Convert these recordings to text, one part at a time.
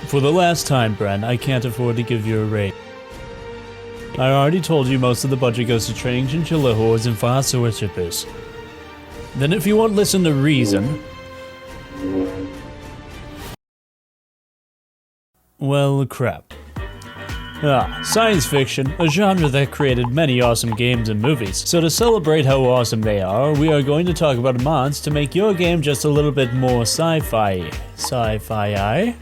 For the last time, Bren, I can't afford to give you a rate. I already told you most of the budget goes to training chinchilla hordes and fast worshippers. Then if you won't listen to reason... well, crap. Science fiction, a genre that created many awesome games and movies. So to celebrate how awesome they are, we are going to talk about mods to make your game just a little bit more sci-fi. Sci-fi-y?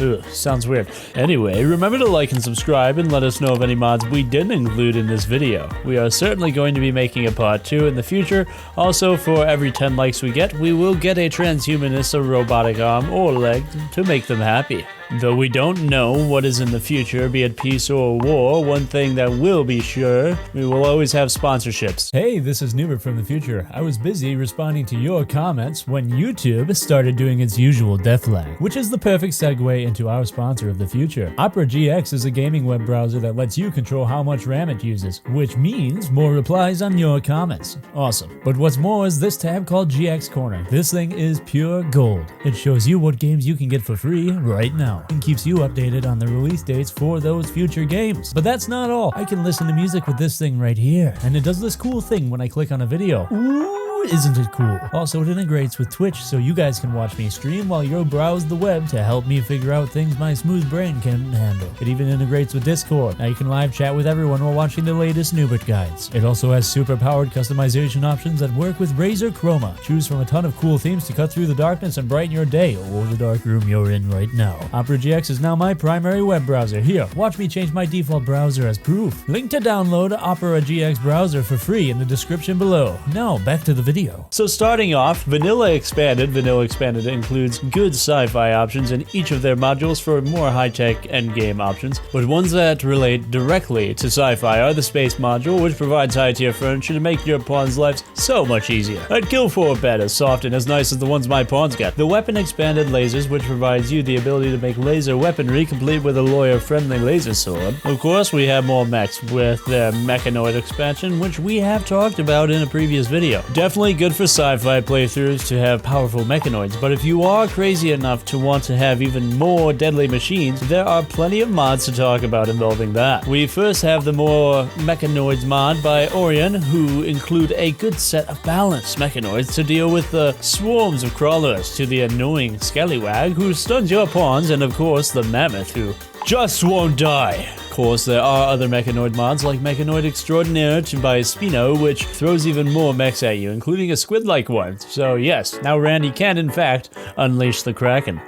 Ugh, sounds weird. Anyway, remember to like and subscribe and let us know of any mods we didn't include in this video. We are certainly going to be making a part 2 in the future. Also, for every 10 likes we get, we will get a transhumanist, a robotic arm, or leg to make them happy. Though we don't know what is in the future, be it peace or war, one thing that will be sure, we will always have sponsorships. Hey, this is Noobert from the future. I was busy responding to your comments when YouTube started doing its usual deathlag, which is the perfect segue into our sponsor of the future. Opera GX is a gaming web browser that lets you control how much RAM it uses, which means more replies on your comments. Awesome. But what's more is this tab called GX Corner. This thing is pure gold. It shows you what games you can get for free right now, and keeps you updated on the release dates for those future games. But that's not all. I can listen to music with this thing right here, and it does this cool thing when I click on a video. Ooh, isn't it cool? Also, it integrates with Twitch, so you guys can watch me stream while you browse the web to help me figure out things my smooth brain can handle. It even integrates with Discord. Now you can live chat with everyone while watching the latest Noobert guides. It also has super powered customization options that work with Razer Chroma. Choose from a ton of cool themes to cut through the darkness and brighten your day, or the dark room you're in right now. Opera GX is now my primary web browser. Here, watch me change my default browser as proof. Link to download Opera GX browser for free in the description below. Now, back to the video. So starting off, Vanilla Expanded. Vanilla Expanded includes good sci-fi options in each of their modules for more high-tech endgame options, but ones that relate directly to sci-fi are the Space module, which provides high-tier furniture to make your pawns' lives so much easier. I'd kill for a bed as soft and as nice as the ones my pawns get. The Weapon Expanded Lasers, which provides you the ability to make laser weaponry complete with a lawyer-friendly laser sword. Of course, we have more mechs with their Mechanoid expansion, which we have talked about in a previous video. Definitely good for sci-fi playthroughs to have powerful mechanoids, but if you are crazy enough to want to have even more deadly machines, there are plenty of mods to talk about involving that. We first have the More Mechanoids mod by Orion, who include a good set of balanced mechanoids to deal with the swarms of crawlers, to the annoying scallywag who stuns your pawns, and of course the mammoth who just won't die. Of course, there are other mechanoid mods like Mechanoid Extraordinaire by Spino, which throws even more mechs at you, including a squid-like one. So yes, now Randy can in fact unleash the Kraken.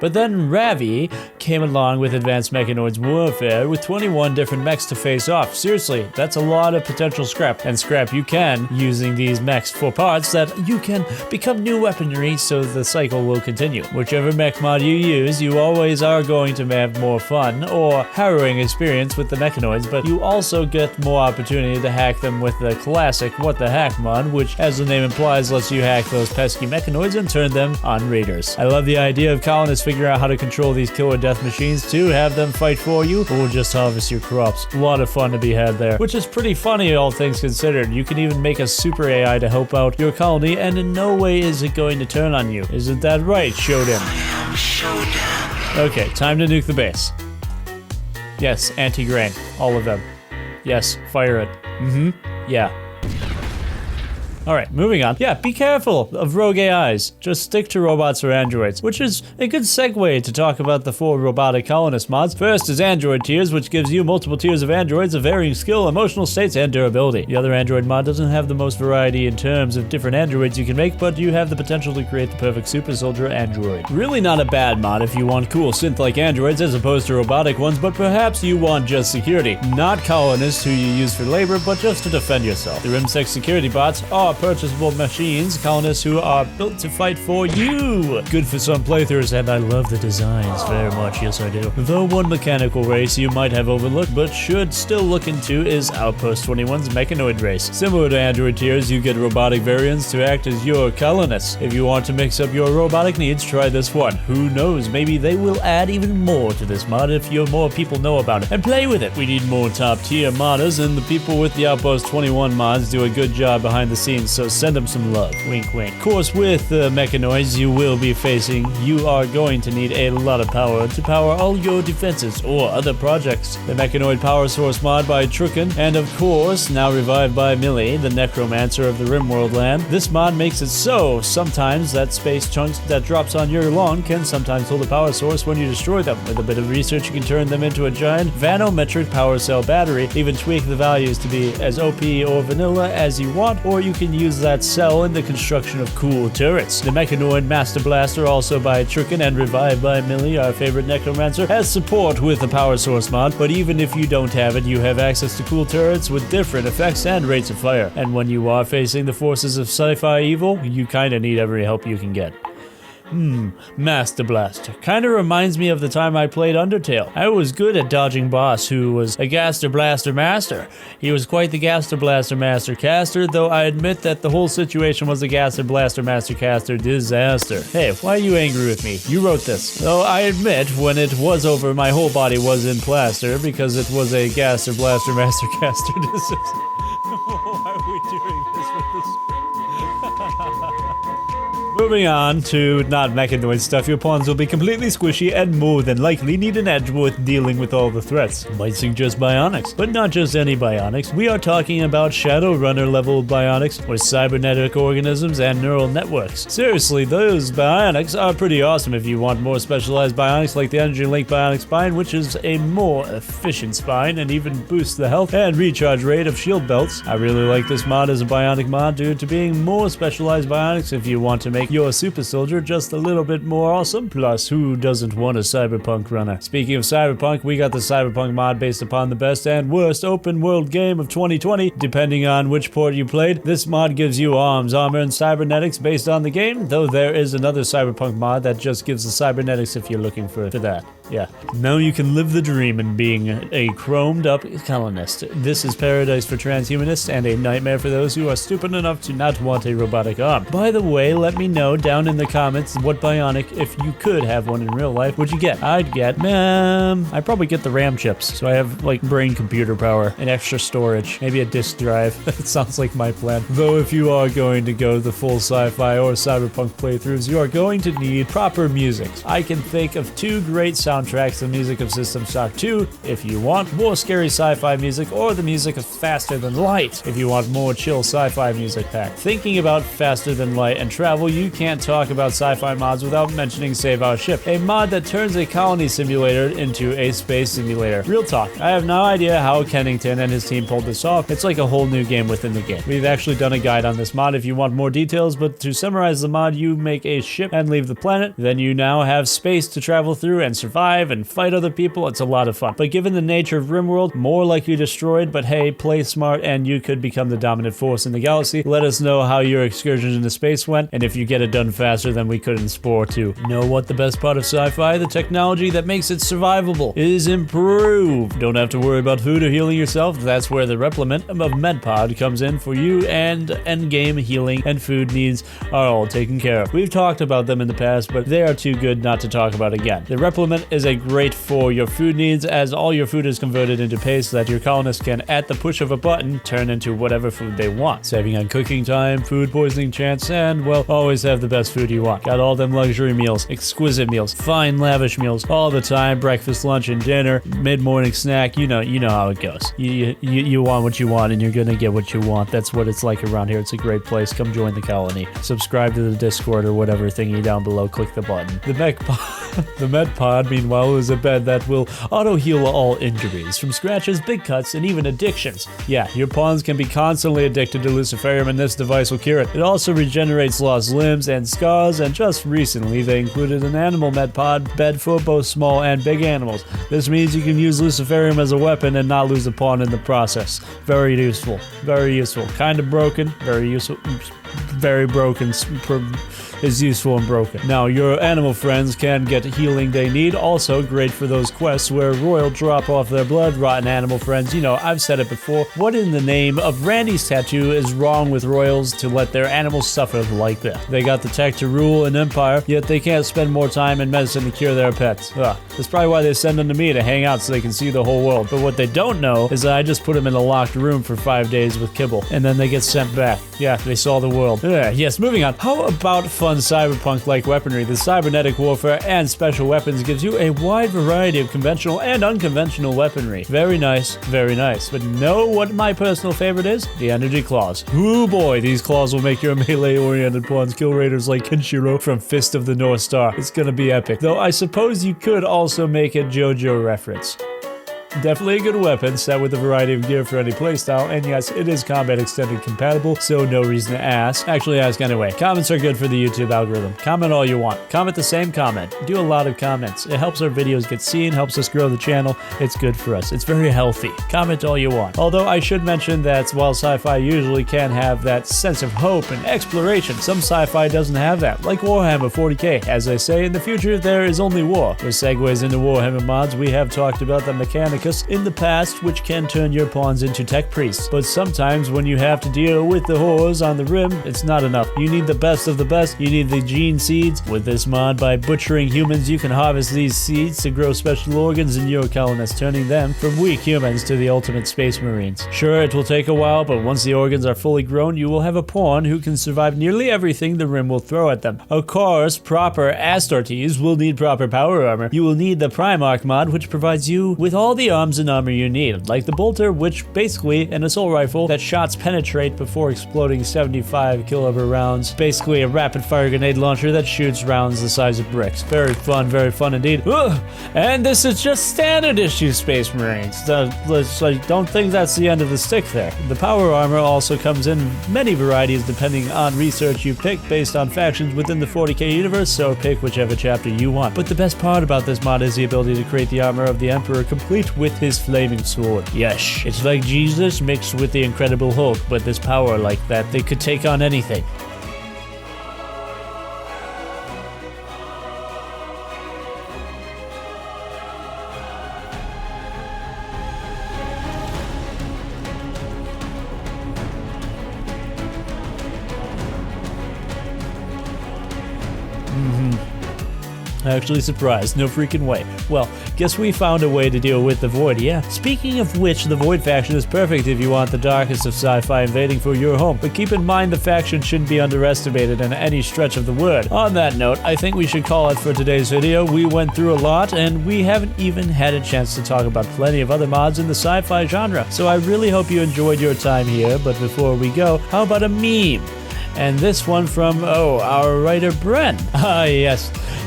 But then Ravi came along with Advanced Mechanoids Warfare with 21 different mechs to face off. Seriously, that's a lot of potential scrap. And scrap you can using these mechs for parts that you can become new weaponry, so the cycle will continue. Whichever mech mod you use, you always are going to have more fun or harrowing experience with the mechanoids, but you also get more opportunity to hack them with the classic What the Hack mod, which, as the name implies, lets you hack those pesky mechanoids and turn them on raiders. I love the idea of colonists figure out how to control these kill or death machines to have them fight for you or just harvest your crops. A lot of fun to be had there, which is pretty funny all things considered. You can even make a super AI to help out your colony, and in no way is it going to turn on you. Isn't that right, Shodan? I am Shodan. Okay, time to nuke the base. Yes, anti-grain. All of them. Yes, fire it. Yeah. Alright, moving on. Yeah, be careful of rogue AIs. Just stick to robots or androids, which is a good segue to talk about the 4 robotic colonist mods. First is android tiers, which gives you multiple tiers of androids of varying skill, emotional states, and durability. The other android mod doesn't have the most variety in terms of different androids you can make, but you have the potential to create the perfect super soldier android. Really not a bad mod if you want cool synth-like androids as opposed to robotic ones, but perhaps you want just security. Not colonists who you use for labor, but just to defend yourself. The Rimsec security bots are purchasable machines, colonists who are built to fight for you. Good for some playthroughs, and I love the designs very much, yes I do. Though one mechanical race you might have overlooked but should still look into is Outpost 21's mechanoid race. Similar to android tiers, you get robotic variants to act as your colonists. If you want to mix up your robotic needs, try this one. Who knows, maybe they will add even more to this mod if more people know about it and play with it. We need more top tier modders, and the people with the Outpost 21 mods do a good job behind the scenes means, so send them some love. Wink, wink. Of course, with the mechanoids you will be facing, you are going to need a lot of power to power all your defenses or other projects. The Mechanoid Power Source mod by Trucken, and of course, now revived by Millie, the necromancer of the Rimworld land. This mod makes it so sometimes that space chunks that drops on your lawn can sometimes hold a power source when you destroy them. With a bit of research, you can turn them into a giant vanometric power cell battery, even tweak the values to be as OP or vanilla as you want, or you can use that cell in the construction of cool turrets. The Mechanoid Master Blaster, also by Trucken and revived by Millie, our favorite necromancer, has support with the power source mod, but even if you don't have it, you have access to cool turrets with different effects and rates of fire. And when you are facing the forces of sci-fi evil, you kinda need every help you can get. Master Blaster. Kinda reminds me of the time I played Undertale. I was good at dodging boss who was a Gaster Blaster Master. He was quite the Gaster Blaster Master caster, though I admit that the whole situation was a Gaster Blaster Master caster disaster. Hey, why are you angry with me? You wrote this. Though I admit, when it was over, my whole body was in plaster because it was a Gaster Blaster Master caster disaster. Why are we doing this with this? Moving on to not mechanoid stuff, your pawns will be completely squishy and more than likely need an edge worth dealing with all the threats. Might suggest bionics, but not just any bionics. We are talking about Shadowrunner level bionics with cybernetic organisms and neural networks. Seriously, those bionics are pretty awesome if you want more specialized bionics like the Energy Link Bionic Spine, which is a more efficient spine and even boosts the health and recharge rate of shield belts. I really like this mod as a bionic mod due to being more specialized bionics if you want to make your super soldier just a little bit more awesome. Plus, who doesn't want a Cyberpunk runner? Speaking of Cyberpunk, we got the Cyberpunk mod based upon the best and worst open world game of 2020, depending on which port you played. This mod gives you arms, armor, and cybernetics based on the game, though there is another Cyberpunk mod that just gives the cybernetics if you're looking for that. Yeah. Now you can live the dream in being a chromed up colonist. This is paradise for transhumanists and a nightmare for those who are stupid enough to not want a robotic arm. By the way, let me know down in the comments what bionic, if you could have one in real life, would you get? I'd probably get the RAM chips, so I have like brain computer power and extra storage, maybe a disk drive. That sounds like my plan. Though if you are going to go the full sci-fi or cyberpunk playthroughs, you are going to need proper music. I can think of two great soundtracks, the music of System Shock 2 if you want more scary sci-fi music, or the music of Faster Than Light if you want more chill sci-fi music pack. Thinking about Faster Than Light and travel, you can't talk about sci-fi mods without mentioning Save Our Ship, a mod that turns a colony simulator into a space simulator. Real talk, I have no idea how Kennington and his team pulled this off. It's like a whole new game within the game. We've actually done a guide on this mod if you want more details, but to summarize the mod, you make a ship and leave the planet, then you now have space to travel through and survive and fight other people. It's a lot of fun. But given the nature of Rimworld, more likely destroyed, but hey, play smart and you could become the dominant force in the galaxy. Let us know how your excursions into space went, and if you get it done faster than we could in Spore 2. Know what the best part of sci-fi? The technology that makes it survivable is improved. Don't have to worry about food or healing yourself. That's where the replement of Medpod comes in for you, and endgame healing and food needs are all taken care of. We've talked about them in the past, but they are too good not to talk about again. The replement is a great for your food needs, as all your food is converted into paste so that your colonists can, at the push of a button, turn into whatever food they want, saving on cooking time, food poisoning chance, and, well, always have the best food you want. Got all them luxury meals, exquisite meals, fine lavish meals, all the time, breakfast, lunch, and dinner, mid-morning snack, you know how it goes. You want what you want, and you're gonna get what you want. That's what it's like around here. It's a great place. Come join the colony. Subscribe to the Discord or whatever thingy down below. Click the button. The Medpod, meanwhile, is a bed that will auto-heal all injuries, from scratches, big cuts, and even addictions. Yeah, your pawns can be constantly addicted to Luciferium, and this device will cure it. It also regenerates lost limbs and scars, and just recently they included an animal Medpod bed for both small and big animals. This means you can use Luciferium as a weapon and not lose a pawn in the process. Very useful. Very useful. Kind of broken. Very useful. very broken, is useful and broken. Now, your animal friends can get healing they need. Also great for those quests where Royal drop off their blood, rotten animal friends. You know, I've said it before. What in the name of Randy's tattoo is wrong with Royals to let their animals suffer like that? They got the tech to rule an empire, yet they can't spend more time in medicine to cure their pets. That's probably why they send them to me to hang out so they can see the whole world. But what they don't know is that I just put them in a locked room for 5 days with kibble, and then they get sent back. Yeah, they saw the world. Yes, moving on. How about fun cyberpunk-like weaponry? The cybernetic warfare and special weapons gives you a wide variety of conventional and unconventional weaponry. Very nice, very nice. But know what my personal favorite is? The energy claws. Ooh boy, these claws will make your melee-oriented pawns kill raiders like Kenshiro from Fist of the North Star. It's gonna be epic. Though I suppose you could also make a JoJo reference. Definitely a good weapon, set with a variety of gear for any playstyle, and yes, it is combat extended compatible, so no reason to ask. Actually ask anyway. Comments are good for the YouTube algorithm. Comment all you want. Comment the same comment. Do a lot of comments. It helps our videos get seen, helps us grow the channel. It's good for us. It's very healthy. Comment all you want. Although I should mention that while sci-fi usually can have that sense of hope and exploration, some sci-fi doesn't have that, like Warhammer 40k. As I say, in the future there is only war. With segues into Warhammer mods, we have talked about the mechanics in the past, which can turn your pawns into tech priests. But sometimes when you have to deal with the whores on the rim, it's not enough. You need the best of the best. You need the gene seeds. With this mod, by butchering humans, you can harvest these seeds to grow special organs in your colonists, turning them from weak humans to the ultimate space marines. Sure, it will take a while, but once the organs are fully grown, you will have a pawn who can survive nearly everything the rim will throw at them. Of course, proper Astartes will need proper power armor. You will need the Primarch mod, which provides you with all the arms and armor you need, like the bolter, which basically an assault rifle that shots penetrate before exploding 75 caliber rounds. Basically a rapid fire grenade launcher that shoots rounds the size of bricks. Very fun indeed. Ugh. And this is just standard issue Space Marines. Don't think that's the end of the stick there. The power armor also comes in many varieties depending on research you pick based on factions within the 40k universe, so pick whichever chapter you want. But the best part about this mod is the ability to create the armor of the Emperor complete with his flaming sword. Yes, it's like Jesus mixed with the Incredible Hulk, but this power like that, they could take on anything. Actually surprised, no freaking way. Well, guess we found a way to deal with the Void, yeah. Speaking of which, the Void faction is perfect if you want the darkest of sci-fi invading for your home, but keep in mind the faction shouldn't be underestimated in any stretch of the word. On that note, I think we should call it for today's video. We went through a lot, and we haven't even had a chance to talk about plenty of other mods in the sci-fi genre, so I really hope you enjoyed your time here, but before we go, how about a meme? And this one from, our writer Brent.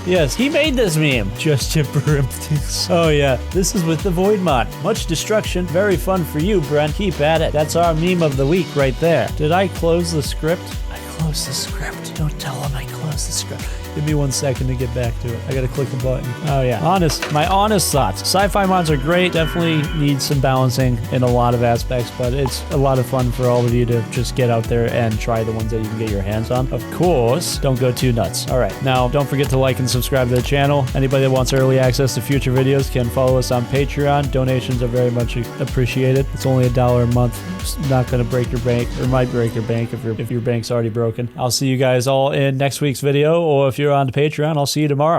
Yes, he made this meme. Just to this. Oh yeah, this is with the Void mod. Much destruction, very fun for you, Brent. Keep at it. That's our meme of the week right there. Did I close the script? I closed the script. Don't tell him I closed the script. Give me 1 second to get back to it. I gotta click the button. Oh yeah, my honest thoughts. Sci-fi mods are great, definitely need some balancing in a lot of aspects, but it's a lot of fun for all of you to just get out there and try the ones that you can get your hands on. Of course, don't go too nuts. All right, now don't forget to like and subscribe to the channel. Anybody that wants early access to future videos can follow us on Patreon. Donations are very much appreciated. It's only $1 a month. It's not gonna break your bank, or might break your bank if your bank's already broken. I'll see you guys all in next week's video, or if you're on Patreon, I'll see you tomorrow.